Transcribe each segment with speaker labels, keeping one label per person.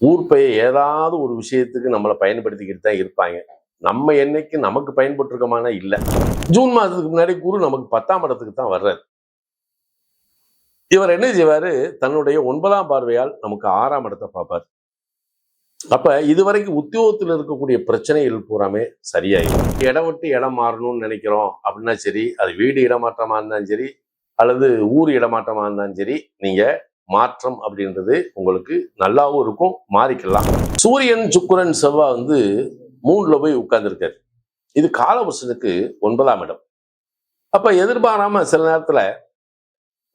Speaker 1: ஊர் பெயர் ஏதாவது ஒரு விஷயத்துக்கு நம்மளை பயன்படுத்திக்கிட்டு தான் இருப்பாங்க. நம்ம என்னைக்கு நமக்கு பயன்பட்டுருக்கோமானா இல்லை. ஜூன் மாதத்துக்கு முன்னாடி குரு நமக்கு 10ஆம் இடத்துக்கு தான் வர்றாரு. இவர் என்ன செய்வாரு, தன்னுடைய 9ஆம் பார்வையால் நமக்கு 6ஆம் இடத்தை பார்ப்பார். அப்ப இதுவரைக்கும் உத்தியோகத்தில் இருக்கக்கூடிய பிரச்சனைகள் பூராமே சரியாயிடும். இடம் விட்டு இடம் மாறணும்னு நினைக்கிறோம் அப்படின்னா சரி, அது வீடு இடமாற்றமா இருந்தாலும் சரி, அல்லது ஊர் இடமாற்றமா இருந்தாலும் சரி, நீங்க மாற்றம் அப்படின்றது உங்களுக்கு நல்லாவும் இருக்கும், மாறிக்கலாம். சூரியன், சுக்கிரன், செவ்வாய் 3ல போய் உட்கார்ந்துருக்காரு. இது காலபுருஷனுக்கு 9ஆம் இடம். அப்ப எதிர்பாராம சில நேரத்துல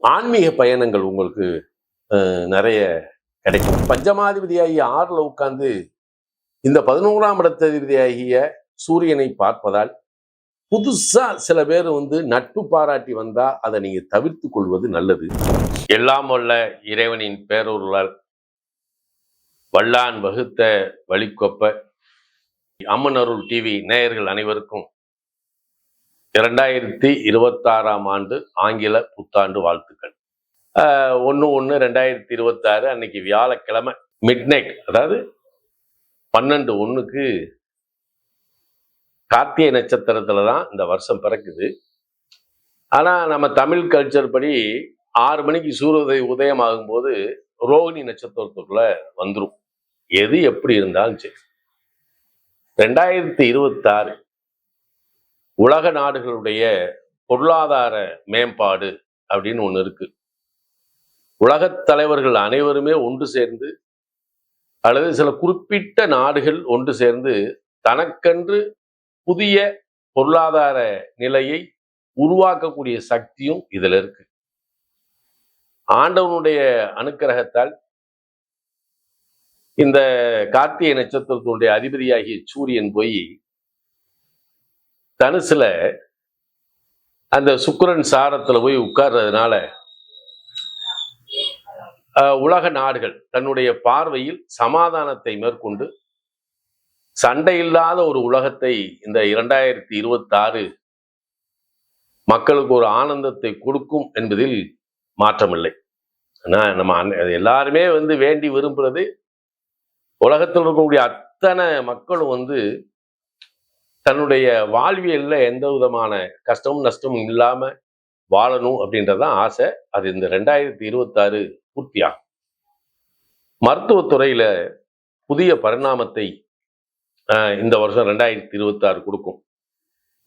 Speaker 1: ஆன்மீக பயணங்கள் உங்களுக்கு நிறைய கிடைக்கும். பஞ்சமாதிபதியாகிய 6ல உட்கார்ந்து இந்த 11ஆம் இடத்ததிபதியாகிய சூரியனை பார்ப்பதால் புதுசா சில பேர் நட்பு பாராட்டி வந்தா அதை நீங்க தவிர்த்து கொள்வது நல்லது. எல்லாம் வல்ல இறைவனின் பேரொருளால் வல்லான் வகுத்த வழிகொப்ப அம்மன் அருள் டிவி நேயர்கள் அனைவருக்கும் 2026ஆம் ஆண்டு ஆங்கில புத்தாண்டு வாழ்த்துக்கள். 1/1/2026 அன்னைக்கு வியாழக்கிழமை மிட்நைட், அதாவது 12:01க்கு கார்த்திகை நட்சத்திரத்துல தான் இந்த வருஷம் பிறக்குது. ஆனா நம்ம தமிழ் கல்ச்சர் படி 6 மணிக்கு சூரிய உதயம் ஆகும்போது ரோகிணி நட்சத்திரத்துக்குள்ள வந்துடும். எது எப்படி இருந்தாலும் சரி, 2026 உலக நாடுகளுடைய பொருளாதார மேம்பாடு அப்படின்னு ஒண்ணு இருக்கு. உலகத் தலைவர்கள் அனைவருமே ஒன்று சேர்ந்து, அல்லது சில குறிப்பிட்ட நாடுகள் ஒன்று சேர்ந்து தனக்கென்று புதிய பொருளாதார நிலையை உருவாக்கக்கூடிய சக்தியும் இதுல இருக்கு. ஆண்டவனுடைய அனுக்கிரகத்தால் இந்த கார்த்திகை நட்சத்திரத்தினுடைய அதிபதியாகிய சூரியன் போய் தனுசுல அந்த சுக்கிரன் சாரத்துல போய் உட்கார்றதுனால உலக நாடுகள் தன்னுடைய பார்வையில் சமாதானத்தை மேற்கொண்டு சண்டை இல்லாத ஒரு உலகத்தை இந்த 2026 மக்களுக்கு ஒரு ஆனந்தத்தை கொடுக்கும் என்பதில் மாற்றமில்லை. ஆனா நம்ம எல்லாருமே வேண்டி விரும்புறது உலகத்தில் இருக்கக்கூடிய அத்தனை மக்களும் தன்னுடைய வாழ்வியல்ல எந்த விதமான கஷ்டமும் நஷ்டமும் இல்லாம வாழணும் அப்படின்றதான் ஆசை. அது இந்த 2026 பூர்த்தியாகும். மருத்துவத்துறையில புதிய பரிணாமத்தை இந்த வருஷம் 2026 கொடுக்கும்.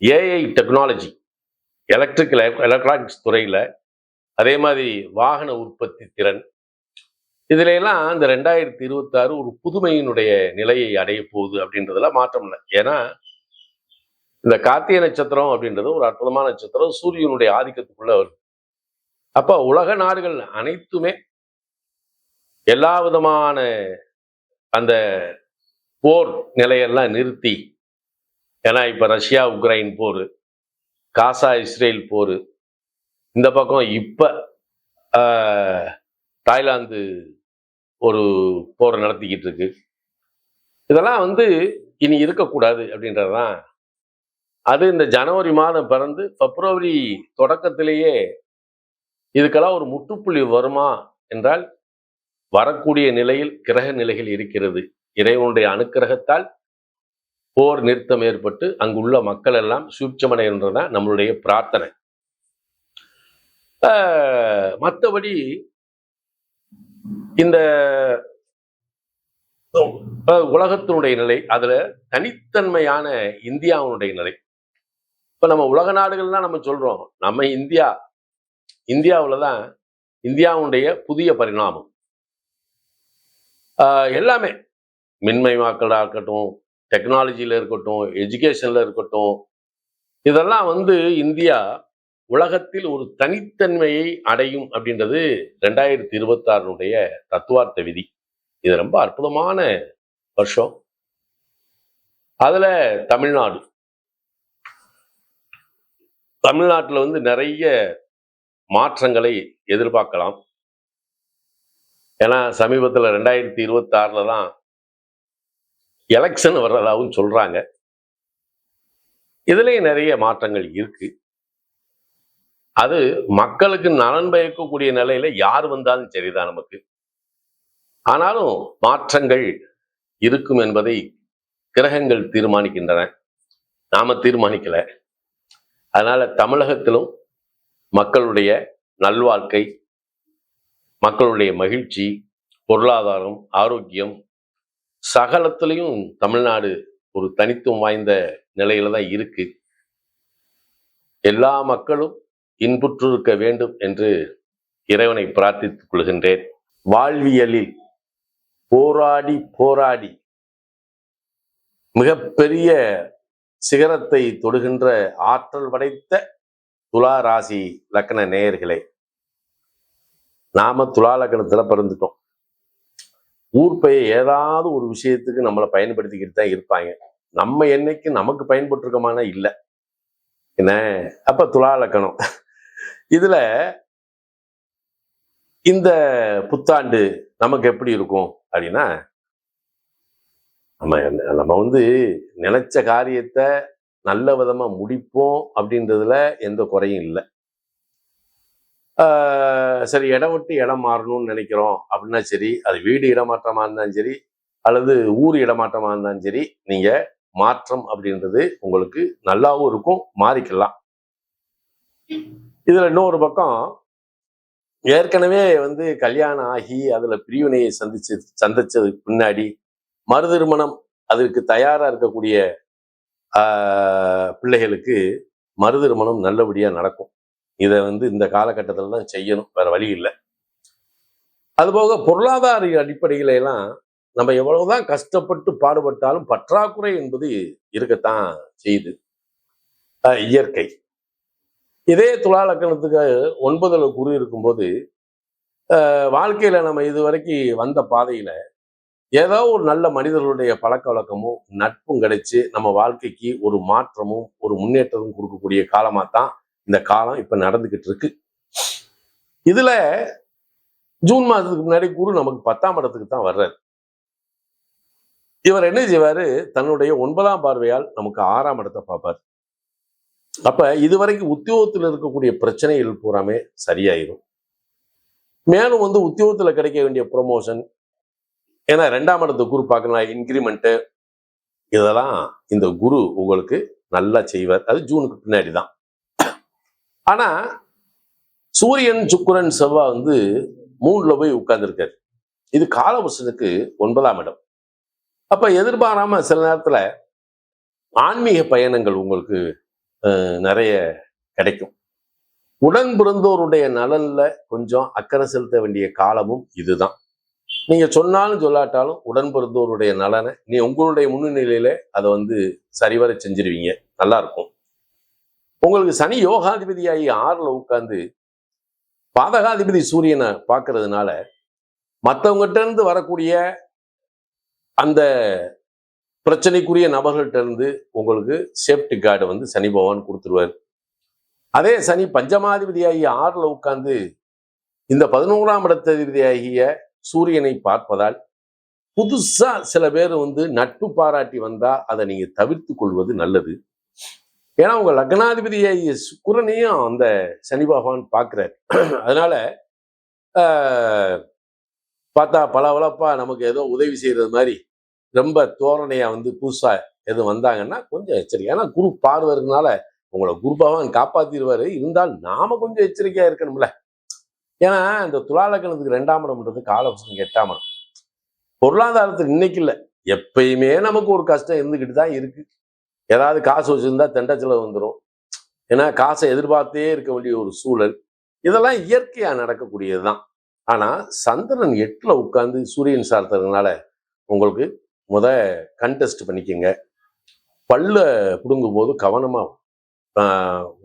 Speaker 1: ஏஐ டெக்னாலஜி, எலக்ட்ரானிக்ஸ் துறையில, அதே மாதிரி வாகன உற்பத்தி திறன், இதுல எல்லாம் இந்த 2026 ஒரு புதுமையினுடைய நிலையை அடைய போகுது அப்படின்றதுல மாற்றம் இல்லை. ஏன்னா இந்த கார்த்திகை நட்சத்திரம் அப்படின்றது ஒரு அற்புதமான நட்சத்திரம், சூரியனுடைய ஆதிக்கத்துக்குள்ள வருது. அப்ப உலக நாடுகள் அனைத்துமே எல்லா விதமான அந்த போர் நிலையெல்லாம் நிறுத்தி, ஏன்னா இப்ப ரஷ்யா உக்ரைன் போர், காசா இஸ்ரேல் போர், இந்த பக்கம் இப்ப தாய்லாந்து ஒரு போரை நடத்திக்கிட்டு இருக்கு. இதெல்லாம் இனி இருக்கக்கூடாது அப்படின்றதுதான். அது இந்த ஜனவரி மாதம் பிறந்து பிப்ரவரி தொடக்கத்திலேயே இதுக்கெல்லாம் ஒரு முற்றுப்புள்ளி வருமா என்றால் வரக்கூடிய நிலையில் கிரக நிலைகள் இருக்கிறது. இறைவனுடைய அனுக்கிரகத்தால் போர் நிறுத்தம் ஏற்பட்டு அங்குள்ள மக்கள் எல்லாம் சூட்சமடைகின்றதான் நம்மளுடைய பிரார்த்தனை. மற்றபடி இந்த உலகத்தினுடைய நிலை, அதுல தனித்தன்மையான இந்தியாவுடைய நிலை. இப்ப நம்ம உலக நாடுகள்லாம் நம்ம சொல்றோம், நம்ம இந்தியாவுலதான் இந்தியாவுடைய புதிய பரிணாமம் எல்லாமே, மின்மயமாக்கலா இருக்கட்டும், டெக்னாலஜியில இருக்கட்டும், எஜுகேஷன்ல இருக்கட்டும், இதெல்லாம் இந்தியா உலகத்தில் ஒரு தனித்தன்மையை அடையும் அப்படின்றது 2026 தத்துவார்த்த விதி. இது ரொம்ப அற்புதமான வருஷம். அதுல தமிழ்நாட்டுல நிறைய மாற்றங்களை எதிர்பார்க்கலாம். ஏன்னா சமீபத்தில் 2026 தான் எலெக்ஷன் வர்றதாகவும் சொல்றாங்க. இதுலயும் நிறைய மாற்றங்கள் இருக்கு. அது மக்களுக்கு நலன் பயக்கக்கூடிய நிலையில யார் வந்தாலும் சரிதான். நமக்கு ஆனாலும் மாற்றங்கள் இருக்கும் என்பதை கிரகங்கள் தீர்மானிக்கின்றன, நாம தீர்மானிக்கல. அதனால தமிழகத்திலும் மக்களுடைய நல்வாழ்க்கை, மக்களுடைய மகிழ்ச்சி, பொருளாதாரம், ஆரோக்கியம் சகலத்திலையும் தமிழ்நாடு ஒரு தனித்துவம் வாய்ந்த நிலையில தான் இருக்கு. எல்லா மக்களும் இன்புற்றிருக்க வேண்டும் என்று இறைவனை பிரார்த்தித்துக் கொள்கின்றேன். வாழ்வியலில் போராடி போராடி மிகப்பெரிய சிகரத்தை தொடுகின்ற ஆற்றல் படைத்த துலா ராசி லக்ன நேயர்களே, நாம துலா லக்னத்துல பிறந்துட்டோம். ஊர் பெயர் ஏதாவது ஒரு விஷயத்துக்கு நம்மளை பயன்படுத்திக்கிட்டு தான் இருப்பாங்க. நம்ம என்னைக்கு நமக்கு பயன்பட்டுருக்கமான இல்லை என்ன. அப்ப துலா லக்னம் இதுல இந்த புத்தாண்டு நமக்கு எப்படி இருக்கும் அப்படின்னா, நம்ம நினைச்ச காரியத்தை நல்ல விதமா முடிப்போம் அப்படின்றதுல எந்த குறையும் இல்லை. சரி, இடம் விட்டு இடம் மாறணும்னு நினைக்கிறோம் அப்படின்னா சரி, அது வீடு இடமாற்றமா இருந்தாலும் சரி அல்லது ஊர் இடமாற்றமா இருந்தாலும் சரி, நீங்க மாற்றம் அப்படின்றது உங்களுக்கு நல்லாவும் இருக்கும், மாறிக்கலாம். இதுல இன்னொரு பக்கம், ஏற்கனவே கல்யாணம் ஆகி அதுல பிரிவினையை சந்திச்சதுக்கு பின்னாடி மறுதிருமணம் அதற்கு தயாரா இருக்கக்கூடிய பிள்ளைகளுக்கு மறுதிருமணம் நல்லபடியா நடக்கும். இதை இந்த காலகட்டத்தில் தான் செய்யணும், வேற வழி இல்லை. அதுபோக பொருளாதார அடிப்படையில எல்லாம் நம்ம எவ்வளவுதான் கஷ்டப்பட்டு பாடுபட்டாலும் பற்றாக்குறை என்பது இருக்கத்தான் செய்யுது, இயற்கை. இதே துலா லக்னத்துக்கு 9ல் குரு இருக்கும்போது வாழ்க்கையில நம்ம இதுவரைக்கும் வந்த பாதையில ஏதோ ஒரு நல்ல மனிதர்களுடைய பழக்க வழக்கமும் நட்பும் கிடைச்சு நம்ம வாழ்க்கைக்கு ஒரு மாற்றமும் ஒரு முன்னேற்றமும் கொடுக்கக்கூடிய காலமா தான் இந்த காலம் இப்ப நடந்துகிட்டு இருக்கு. இதுல ஜூன் மாதத்துக்கு முன்னாடி குரு நமக்கு 10ஆம் இடத்துக்கு தான் வர்றாரு. இவர் என்ன செய்வாரு, தன்னுடைய 9ஆம் பார்வையால் நமக்கு 6ஆம் இடத்தை பார்ப்பார். அப்ப இதுவரைக்கும் உத்தியோகத்தில் இருக்கக்கூடிய பிரச்சனைகள் பூராமே சரியாயிரும். மேலும் உத்தியோகத்துல கிடைக்க வேண்டிய ப்ரொமோஷன், ஏன்னா 2ஆம் இடத்து குரு பார்க்கலாம், இன்கிரிமெண்ட், இதெல்லாம் இந்த குரு உங்களுக்கு நல்லா செய்வார். அது ஜூனுக்கு பின்னாடி தான். ஆனா சூரியன் சுக்கிரன் செவ்வாய் 3ல போய் உட்கார்ந்துருக்காரு. இது காலபுருஷனுக்கு 9ஆம் இடம். அப்ப எதிர்பாராம சில நேரத்துல ஆன்மீக பயணங்கள் உங்களுக்கு நிறைய கிடைக்கும். உடன் பிறந்தோருடைய நலன்ல கொஞ்சம் அக்கறை செலுத்த வேண்டிய காலமும் இதுதான். நீங்க சொன்னாலும் சொல்லாட்டாலும் உடன் பிறந்தோருடைய நலனை உங்களுடைய முன்னிலையில அதை சரிவர செஞ்சிருவீங்க, நல்லா இருக்கும். உங்களுக்கு சனி யோகாதிபதியாகி 6ல உட்கார்ந்து பாதகாதிபதி சூரியனை பார்க்கறதுனால மற்றவங்ககிட்ட இருந்து வரக்கூடிய அந்த பிரச்சனைக்குரிய நபர்கள்ட்ட இருந்து உங்களுக்கு சேஃப்டி கார்டு சனி பகவான் கொடுத்துருவார். அதே சனி பஞ்சமாதிபதியாகிய 6ல உட்கார்ந்து இந்த 11ஆம் இடத்ததிபதியாகிய சூரியனை பார்ப்பதால் புதுசா சில பேர் நட்பு பாராட்டி வந்தா அதை நீங்க தவிர்த்து கொள்வது நல்லது. ஏன்னா உங்க லக்னாதிபதியாகிய சுக்கிரனையும் அந்த சனி பகவான் பார்க்கிறார். அதனால பார்த்தா பளபளப்பா நமக்கு ஏதோ உதவி செய்யறது மாதிரி ரொம்ப தோரணையா புதுசா எதுவும் வந்தாங்கன்னா கொஞ்சம் எச்சரிக்கை. ஏன்னா குரு பார்வதுனால உங்களை குரு பகவான் காப்பாத்திடுவாரு. இருந்தால் நாம கொஞ்சம் எச்சரிக்கையா இருக்கணும்ல. ஏன்னா இந்த துலா லக்னத்துக்கு 2ஆம் இடம்ன்றது காலபுருஷனுக்கு 8ஆம் இடம். பொருளாதாரத்துக்கு இன்னைக்கு இல்லை, எப்பயுமே நமக்கு ஒரு கஷ்டம் இருந்துகிட்டு தான் இருக்கு. ஏதாவது காசு வச்சிருந்தா தெண்டச்செலவு வந்துடும். ஏன்னா காசை எதிர்பார்த்தே இருக்க வேண்டிய ஒரு சூழல், இதெல்லாம் இயற்கையா நடக்கக்கூடியதுதான். ஆனா சந்திரன் 8ல உட்கார்ந்து சூரியன் சார்த்ததுனால உங்களுக்கு கண்டெஸ்ட் பண்ணிக்கங்க. பல்ல பிடுங்கும் போது கவனமா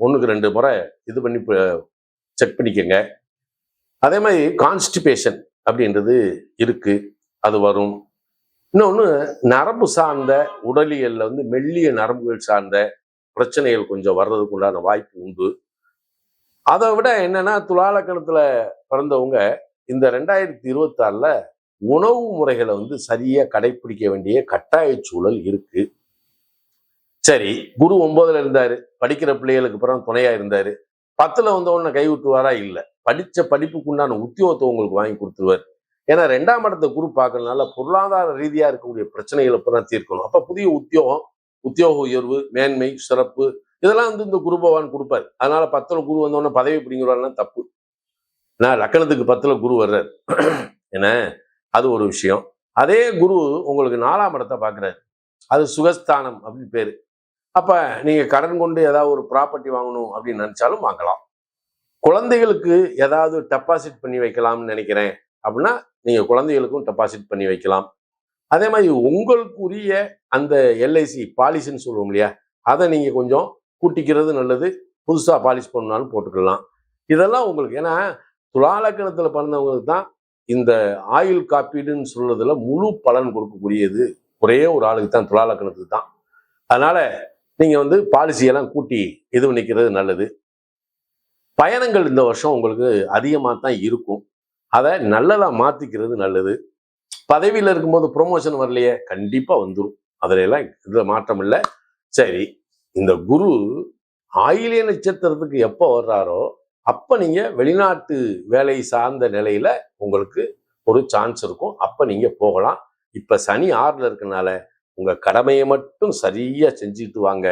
Speaker 1: 1க்கு 2 முறை இது பண்ணி செக் பண்ணிக்கங்க. அதே மாதிரி கான்ஸ்டிபேஷன் அப்படின்றது இருக்கு, அது வரும். இன்னொன்று நரம்பு சார்ந்த உடலியல்ல மெல்லிய நரம்புகள் சார்ந்த பிரச்சனைகள் கொஞ்சம் வர்றதுக்கு உண்டான வாய்ப்பு உண்டு. அதை விட என்னன்னா துலா லக்னத்துல பிறந்தவங்க இந்த 2026ல உணவு முறைகளை சரியா கடைபிடிக்க வேண்டிய கட்டாய சூழல் இருக்கு. சரி, குரு 9ல இருந்தாரு, படிக்கிற பிள்ளைகளுக்கு அப்புறம் துணையா இருந்தாரு. 10ல உடனே கை விட்டுவாரா? இல்லை. படிச்ச படிப்புக்கு உண்டான உத்தியோகத்தை உங்களுக்கு வாங்கி கொடுத்துருவார். ஏன்னா 2ஆம் இடத்தை குரு பார்க்கறதுனால பொருளாதார ரீதியா இருக்கக்கூடிய பிரச்சனைகளை தான் தீர்க்கணும். அப்ப புதிய உத்தியோக உயர்வு, மேன்மை, சிறப்பு இதெல்லாம் வந்து இந்த குரு பகவான் கொடுப்பாரு. அதனால 10ல குரு வந்தோடனே பதவி பிடிங்கிறாருன்னா தப்பு. நான் லக்கணத்துக்கு 10ல குரு வர்றாரு என்ன, அது ஒரு விஷயம். அதே குரு உங்களுக்கு 4ஆம் இடத்தை பார்க்குறாரு, அது சுகஸ்தானம் அப்படின்னு பேரு. அப்ப நீங்க கடன் கொண்டு ஏதாவது ஒரு ப்ராப்பர்ட்டி வாங்கணும் அப்படின்னு நினைச்சாலும் வாங்கலாம். குழந்தைகளுக்கு ஏதாவது டெபாசிட் பண்ணி வைக்கலாம்னு நினைக்கிறேன் அப்படின்னா நீங்க குழந்தைகளுக்கும் டெபாசிட் பண்ணி வைக்கலாம். அதே மாதிரி உங்களுக்குரிய அந்த எல்ஐசி பாலிசின்னு சொல்லுவோம் இல்லையா, அதை நீங்க கொஞ்சம் கூட்டிக்கிறது நல்லது. புதுசா பாலிஷ் பண்ணாலும் போட்டுக்கலாம். இதெல்லாம் உங்களுக்கு, ஏன்னா துலாலக்கணத்துல பிறந்தவங்களுக்கு தான் இந்த ஆயுள் காப்பீடுன்னு சொல்றதுல முழு பலன் கொடுக்கக்கூடியது ஒரே ஒரு ஆளுக்கு தான், துலாலக்கணத்துக்கு தான். அதனால நீங்க வந்து பாலிசியெல்லாம் கூட்டி இது பண்ணிக்கிறது நல்லது. பயணங்கள் இந்த வருஷம் உங்களுக்கு அதிகமாக தான் இருக்கும், அதை நல்லதா மாத்திக்கிறது நல்லது. பதவியில் இருக்கும்போது ப்ரொமோஷன் வரலையே, கண்டிப்பா வந்துடும், அதுல எல்லாம் இதுல மாற்றம் இல்லை. சரி, இந்த குரு ஆயிலிய நட்சத்திரத்துக்கு எப்போ வர்றாரோ அப்ப நீங்க வெளிநாட்டு வேலை சார்ந்த நிலையில உங்களுக்கு ஒரு சான்ஸ் இருக்கும், அப்ப நீங்க போகலாம். இப்ப சனி 6ல இருக்கனால உங்க கடமையை மட்டும் சரியா செஞ்சுட்டு வாங்க.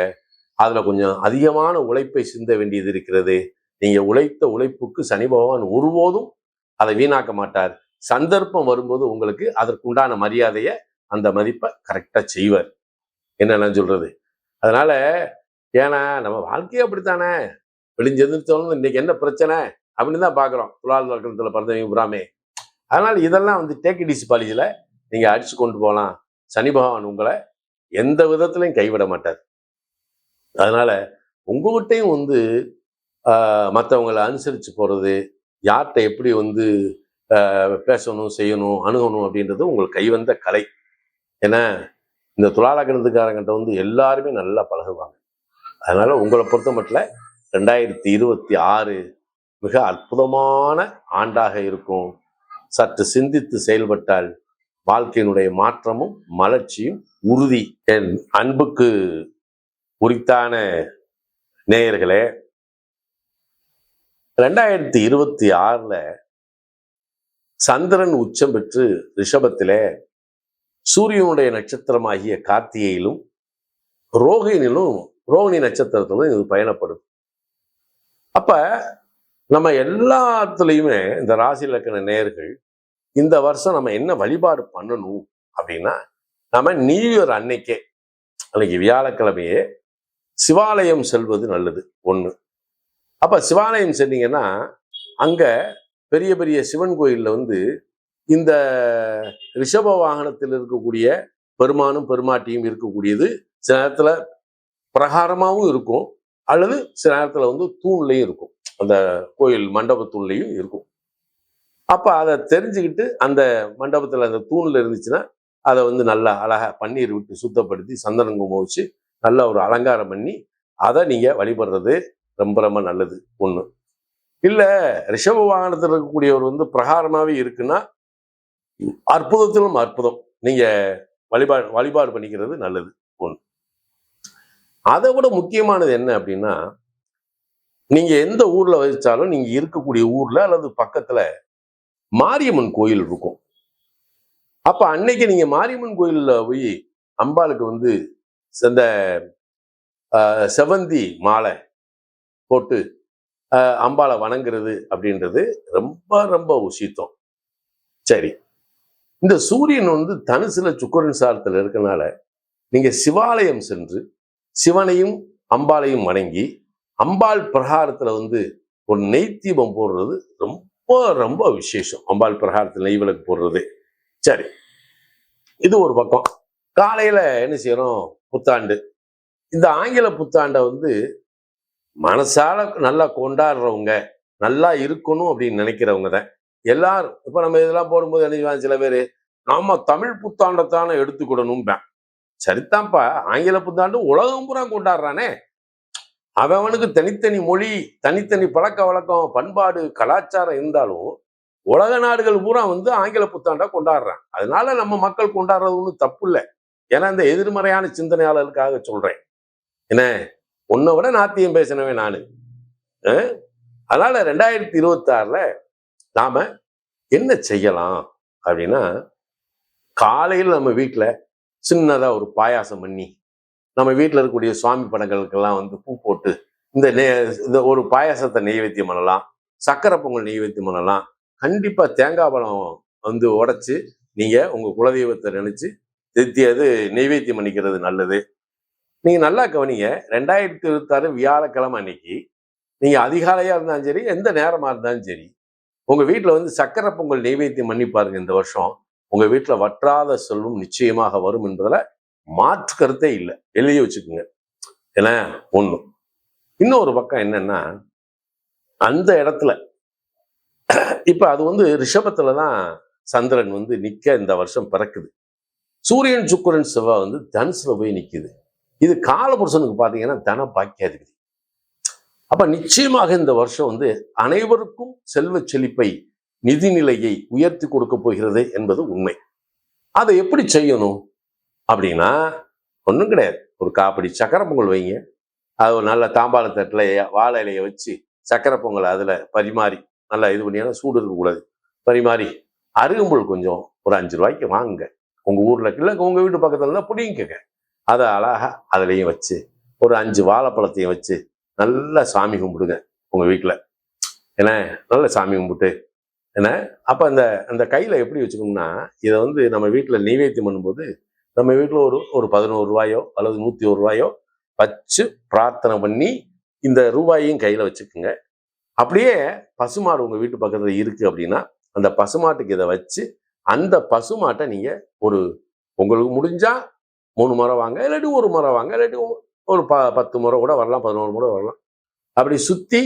Speaker 1: அதுல கொஞ்சம் அதிகமான உழைப்பை சிந்த வேண்டியது இருக்கிறது. நீங்க உழைத்த உழைப்புக்கு சனி பகவான் ஒருபோதும் அதை வீணாக்க மாட்டார். சந்தர்ப்பம் வரும்போது உங்களுக்கு அதற்குண்டான மரியாதையை, அந்த மதிப்பை கரெக்டா செய்வார். என்னென்னு சொல்றது. அதனால ஏன்னா நம்ம வாழ்க்கையே அப்படித்தானே, வெளிஞ்செந்திரிச்சவங்க இன்னைக்கு என்ன பிரச்சனை அப்படின்னு தான் பாக்குறோம், துலால் லக்னத்துல பிறந்தவங்க புறாமே. அதனால இதெல்லாம் வந்து டேக் இட் ஈஸி பாலிசியில நீங்க அடிச்சு கொண்டு போகலாம். சனி பகவான் உங்களை எந்த விதத்திலையும் கைவிட மாட்டார். அதனால உங்ககிட்டையும் வந்து மற்றவங்களை அனுசரித்து போகிறது, யார்கிட்ட எப்படி வந்து பேசணும், செய்யணும், அணுகணும் அப்படின்றது உங்களுக்கு கைவந்த கலை. ஏன்னா இந்த துலாலக்கணத்துக்காரங்கிட்ட வந்து எல்லாருமே நல்லா பழகுவாங்க. அதனால உங்களை பொறுத்த மட்டும் 2026 மிக அற்புதமான ஆண்டாக இருக்கும். சற்று சிந்தித்து செயல்பட்டால் வாழ்க்கையினுடைய மாற்றமும் மலர்ச்சியும் உறுதி. என் அன்புக்கு உரித்தான நேயர்களே, 2026 சந்திரன் உச்சம் பெற்று ரிஷபத்திலே சூரியனுடைய நட்சத்திரமாகிய கார்த்திகையிலும் ரோகிணி நட்சத்திரத்திலும் இது பயணப்படும். அப்ப நம்ம எல்லாத்துலயுமே இந்த ராசி இலக்கண நேயர்கள் இந்த வருஷம் நம்ம என்ன வழிபாடு பண்ணணும் அப்படின்னா, நம்ம நியூ இயர் அன்னைக்கு வியாழக்கிழமையே சிவாலயம் செல்வது நல்லது. ஒண்ணு. அப்ப சிவாலயம் சென்னீங்கன்னா அங்க பெரிய பெரிய சிவன் கோயில்ல வந்து இந்த ரிஷப வாகனத்தில் இருக்கக்கூடிய பெருமானும் பெருமாட்டியும் இருக்கக்கூடியது சில நேரத்துல பிரகாரமாகவும் இருக்கும், அல்லது சில நேரத்துல வந்து தூண்லையும் இருக்கும், அந்த கோயில் மண்டப தூண்லையும் இருக்கும். அப்ப அதை தெரிஞ்சுக்கிட்டு அந்த மண்டபத்துல அந்த தூண்ல இருந்துச்சுன்னா அதை வந்து நல்லா அழகா பன்னீர் விட்டு சுத்தப்படுத்தி சந்தனம் குங்குமம் வச்சு நல்ல ஒரு அலங்காரம் பண்ணி அதை நீங்க வழிபடுறது ரொம்ப ரொம்ப நல்லது. ஒண்ணு. இல்ல ரிஷப வாகனத்தில் இருக்கக்கூடியவர் வந்து பிரகாரமாவே இருக்குன்னா அற்புதத்திலும் அற்புதம், நீங்க வழிபாடு பண்ணிக்கிறது நல்லது. ஒண்ணு. அதை விட முக்கியமானது என்ன அப்படின்னா, நீங்க எந்த ஊர்ல வச்சாலும் நீங்க இருக்கக்கூடிய ஊர்ல அல்லது பக்கத்துல மாரியம்மன் கோயில் இருக்கும். அப்ப அன்னைக்கு நீங்க மாரியம்மன் கோயில்ல போய் அம்பாளுக்கு வந்து இந்த செவந்தி மாலை போட்டு அம்பாளை வணங்குறது அப்படின்றது ரொம்ப ரொம்ப உசித்தம். சரி, இந்த சூரியன் வந்து தனுசுல சுக்கிரன் சாரத்துல இருக்கனால நீங்க சிவாலயம் சென்று சிவனையும் அம்பாளையும் வணங்கி அம்பாள் பிரகாரத்துல வந்து ஒரு நெய் தீபம் போடுறது ரொம்ப ரொம்ப விசேஷம். அம்பாள் பிரகாரத்துல நெய் விளக்கு போடுறது. சரி, இது ஒரு பக்கம். காலையில என்ன செய்யறோம், புத்தாண்டு. இந்த ஆங்கில புத்தாண்டை வந்து மனசால நல்லா கொண்டாடுறவங்க, நல்லா இருக்கணும் அப்படின்னு நினைக்கிறவங்க தான் எல்லாரும். இப்ப நம்ம இதெல்லாம் போடும்போது என்ன சில பேரு நாம தமிழ் புத்தாண்டத்தானே எடுத்துக்கிடணும். சரித்தான்ப்பா, ஆங்கில புத்தாண்டு உலகம் பூரா கொண்டாடுறானே. அவனுக்கு தனித்தனி மொழி, தனித்தனி பழக்க வழக்கம், பண்பாடு, கலாச்சாரம் இருந்தாலும் உலக நாடுகள் பூரா வந்து ஆங்கில புத்தாண்டா கொண்டாடுறான். அதனால நம்ம மக்கள் கொண்டாடுறது ஒன்றும் தப்பு இல்லை. ஏன்னா இந்த எதிர்மறையான சிந்தனையாளர்களுக்காக சொல்றேன். என்ன, உன்னை விட நாத்தியம் பேசினவே நானு. அதனால 2026 நாம என்ன செய்யலாம் அப்படின்னா, காலையில் நம்ம வீட்டில் சின்னதாக ஒரு பாயாசம் பண்ணி, நம்ம வீட்டில் இருக்கக்கூடிய சுவாமி படங்களுக்கெல்லாம் வந்து பூ போட்டு இந்த ஒரு பாயாசத்தை நெய்வேத்தியம் பண்ணலாம், சக்கரை பொங்கல் நெய்வேத்தியம் பண்ணலாம். கண்டிப்பாக தேங்காய் பழம் வந்து உடைச்சு நீங்கள் உங்கள் குலதெய்வத்தை நினச்சி அது நெய்வேத்தியம் பண்ணிக்கிறது நல்லது. நீங்கள் நல்லா கவனிங்க, 2026 வியாழக்கிழமை அன்னைக்கு நீங்கள் அதிகாலையாக இருந்தாலும் சரி, எந்த நேரமாக இருந்தாலும் சரி, உங்கள் வீட்டில் வந்து சக்கரை பொங்கல் நெய்வேத்தியம் பண்ணி பாருங்க. இந்த வருஷம் உங்கள் வீட்டில் வற்றாத செல்வம் நிச்சயமாக வரும் என்பதில் மாற்று கருத்தே இல்லை. எழுதி வச்சுக்கோங்க. ஏன்னா ஒன்று, இன்னொரு பக்கம் என்னன்னா, அந்த இடத்துல இப்ப அது வந்து ரிஷபத்துல தான் சந்திரன் வந்து நிக்க இந்த வருஷம் பிறக்குது. சூரியன் சுக்கிரன் செவ்வாய் வந்து தனுசுல போய் நிக்குது. இது காலபுருஷனுக்கு பாத்தீங்கன்னா தன பாக்கியாதிபதி. அப்ப நிச்சயமாக இந்த வருஷம் வந்து அனைவருக்கும் செல்வ செழிப்பை, நிதிநிலையை உயர்த்தி கொடுக்க போகிறது என்பது உண்மை. அதை எப்படி செய்யணும் அப்படின்னா ஒன்றும் கிடையாது. ஒரு காப்படி சக்கரை பொங்கல் வைங்க. அது ஒரு நல்ல தாம்பாள தட்டில் வாழை இலையை வச்சு சக்கரை பொங்கல் அதில் பரிமாறி, நல்லா இது பண்ணியாலும் சூடு இருக்கக்கூடாது, பரிமாறி அருகம்புல் கொஞ்சம் ஒரு 5 ரூபாய்க்கு வாங்குங்க. உங்கள் ஊரில் இல்லை, உங்கள் வீட்டு பக்கத்தில் இருந்தால் பிடிங்கிக்கங்க. அதை அழகா அதுலேயும் வச்சு ஒரு 5 வாழைப்பழத்தையும் வச்சு நல்லா சாமி கும்பிடுங்க உங்கள் வீட்டில். ஏன்னா நல்ல சாமி கும்பிட்டு ஏன்னா அப்போ அந்த கையில் எப்படி வச்சுக்கணும்னா, இதை வந்து நம்ம வீட்டில் நெய்வேத்தியம் பண்ணும்போது நம்ம வீட்டில் ஒரு 11 ரூபாயோ அல்லது 101 ரூபாயோ வச்சு பிரார்த்தனை பண்ணி இந்த ரூபாயையும் கையில் வச்சுக்குங்க. அப்படியே பசுமாடு உங்கள் வீட்டு பக்கத்தில் இருக்குது அப்படின்னா, அந்த பசுமாட்டுக்கு இதை வச்சு அந்த பசுமாட்டை நீங்கள் உங்களுக்கு முடிஞ்சா 3 முறை வாங்க, இல்லாட்டி 1 முறை வாங்க, இல்லாட்டி ஒரு 10 முறை கூட வரலாம், 11 முறை வரலாம். அப்படி சுற்றி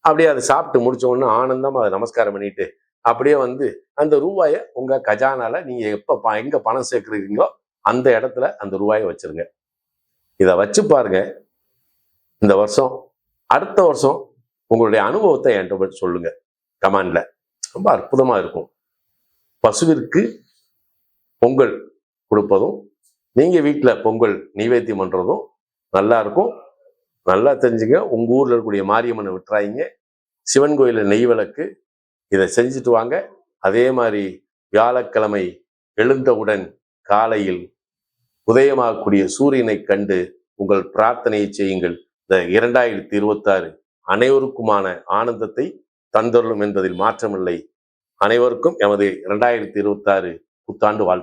Speaker 1: அப்படியே அதை சாப்பிட்டு முடிச்ச உடனே ஆனந்தமாக அதை நமஸ்காரம் பண்ணிட்டு அப்படியே வந்து அந்த ரூபாயை உங்கள் கஜானால நீங்கள் எங்கே பணம் சேர்க்குறீங்களோ அந்த இடத்துல அந்த ரூபாயை வச்சிருங்க. இதை வச்சு பாருங்க. இந்த வருஷம், அடுத்த வருஷம் உங்களுடைய அனுபவத்தை என்கிட்ட சொல்லுங்க கமெண்ட்ல. ரொம்ப அற்புதமா இருக்கும். பசுவிற்கு பொங்கல் கொடுப்பதும் நீங்க வீட்டில் பொங்கல் நைவேத்தியம் பண்றதும் நல்லா இருக்கும். நல்லா தெரிஞ்சுங்க. உங்க ஊர்ல இருக்கக்கூடிய மாரியம்மனை விட்டுறாங்க. சிவன் கோயில நெய் விளக்கு இதை செஞ்சுட்டு வாங்க. அதே மாதிரி வியாழக்கிழமை எழுந்தவுடன் காலையில் உதயமாகக்கூடிய சூரியனை கண்டு உங்கள் பிரார்த்தனையை செய்யுங்கள். இந்த 2026 அனைவருக்குமான ஆனந்தத்தை தந்தருளும் என்பதில் மாற்றமில்லை. அனைவருக்கும் எமது 2026 புத்தாண்டு வாழ்த்து.